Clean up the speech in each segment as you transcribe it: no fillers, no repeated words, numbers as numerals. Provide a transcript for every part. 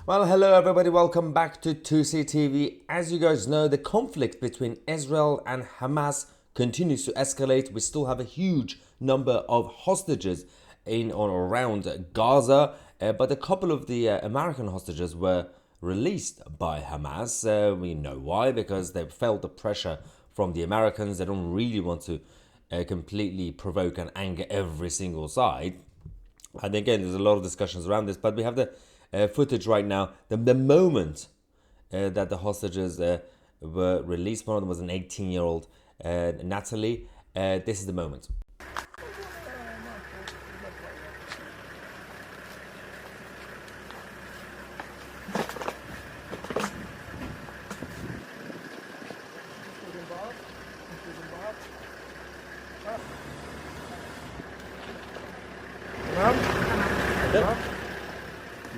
Well, hello everybody, welcome back to Tousi TV. As you guys know, the conflict between Israel and Hamas continues to escalate. We still have a huge number of hostages in or around Gaza, but a couple of the American hostages were released by Hamas. We know why, because they felt the pressure from the Americans. They don't really want to completely provoke and anger every single side. And again, there's a lot of discussions around this, but we have the footage right now. The moment that the hostages were released, one of them was an 18-year-old Natalie. This is the moment.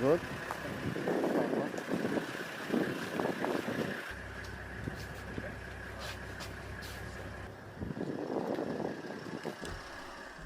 Good.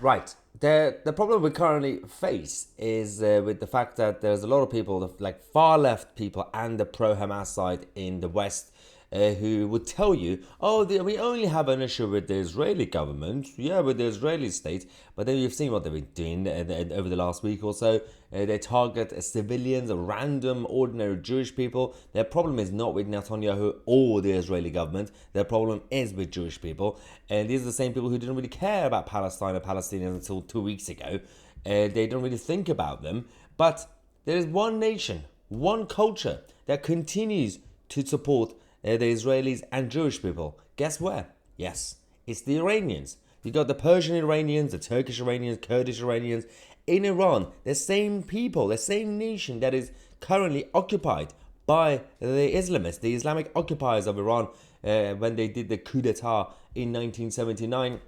Right. The problem we currently face is with the fact that there's a lot of people, like far left people and the pro-Hamas side in the West, who would tell you, oh, we only have an issue with the Israeli government, yeah, with the Israeli state. But then you've seen what they've been doing over the last week or so. They target civilians, random, ordinary Jewish people. Their problem is not with Netanyahu or the Israeli government. Their problem is with Jewish people. And these are the same people who didn't really care about Palestine or Palestinians until 2 weeks ago. They don't really think about them. But there is one nation, one culture that continues to support the Israelis and Jewish people. Guess where? Yes, it's the Iranians. You got the Persian Iranians, the Turkish Iranians, Kurdish Iranians in Iran. The same people, the same nation that is currently occupied by the Islamists, the Islamic occupiers of Iran, when they did the coup d'etat in 1979.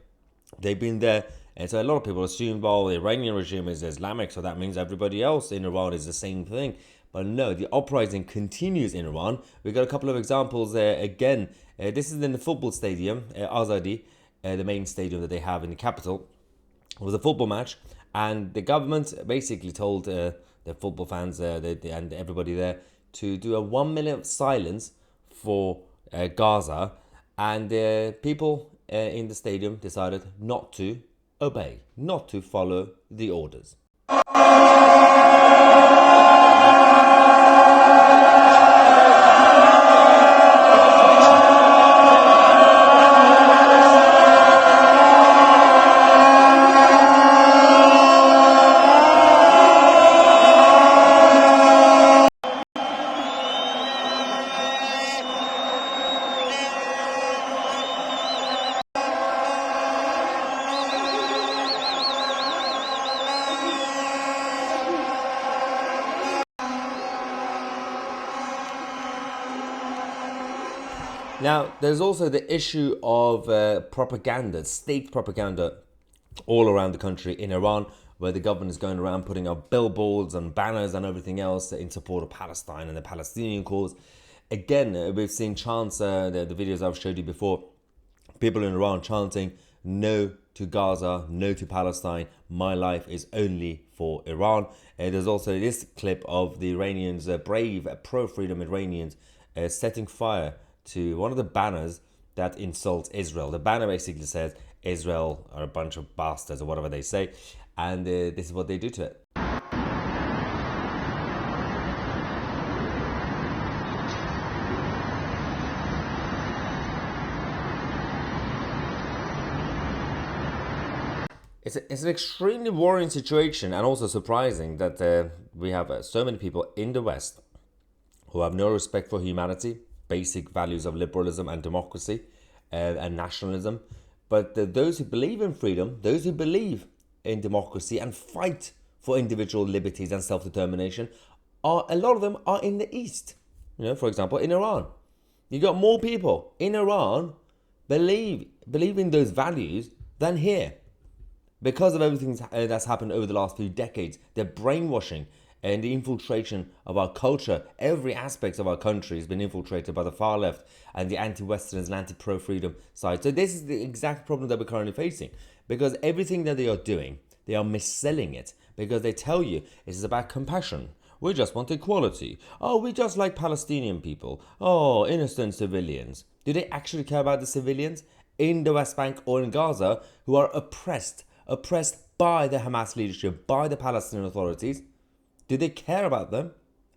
They've been there. And so a lot of people assume, well, the Iranian regime is Islamic, so that means everybody else in Iran is the same thing. But no, the uprising continues in Iran. We've got a couple of examples again. This is in the football stadium, Azadi, the main stadium that they have in the capital. It was a football match, and the government basically told the football fans and everybody there to do a 1 minute silence for Gaza, and people in the stadium decided not to obey, not to follow the orders. Now, there's also the issue of propaganda, state propaganda all around the country in Iran, where the government is going around putting up billboards and banners and everything else in support of Palestine and the Palestinian cause. Again, we've seen chants, the videos I've showed you before, people in Iran chanting, no to Gaza, no to Palestine, my life is only for Iran. There's also this clip of the Iranians, brave pro-freedom Iranians, setting fire to one of the banners that insults Israel. The banner basically says, Israel are a bunch of bastards, or whatever they say, and this is what they do to it. It's an extremely worrying situation, and also surprising that we have so many people in the West who have no respect for humanity, basic values of liberalism and democracy and nationalism. But those who believe in freedom, those who believe in democracy and fight for individual liberties and self-determination, a lot of them are in the East. You know, for example, in Iran. You got more people in Iran believe in those values than here. Because of everything that's happened over the last few decades, the brainwashing and the infiltration of our culture, every aspect of our country has been infiltrated by the far left and the anti-Westerners and anti-pro-freedom side. So this is the exact problem that we're currently facing, because everything that they are doing, they are misselling it, because they tell you it is about compassion. We just want equality. Oh, we just like Palestinian people. Oh, innocent civilians. Do they actually care about the civilians in the West Bank or in Gaza who are oppressed by the Hamas leadership, by the Palestinian authorities? Do they care about them?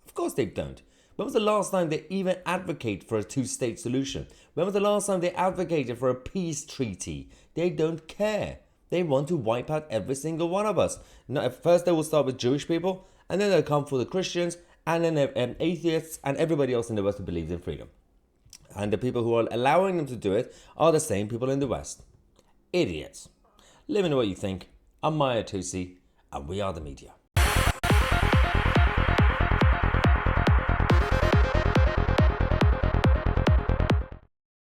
Of course they don't. When was the last time they even advocated for a two-state solution? When was the last time they advocated for a peace treaty? They don't care. They want to wipe out every single one of us. Now, first they will start with Jewish people, and then they'll come for the Christians, and then atheists, and everybody else in the West who believes in freedom. And the people who are allowing them to do it are the same people in the West. Idiots. Let me know what you think. I'm Tousi, and we are the media.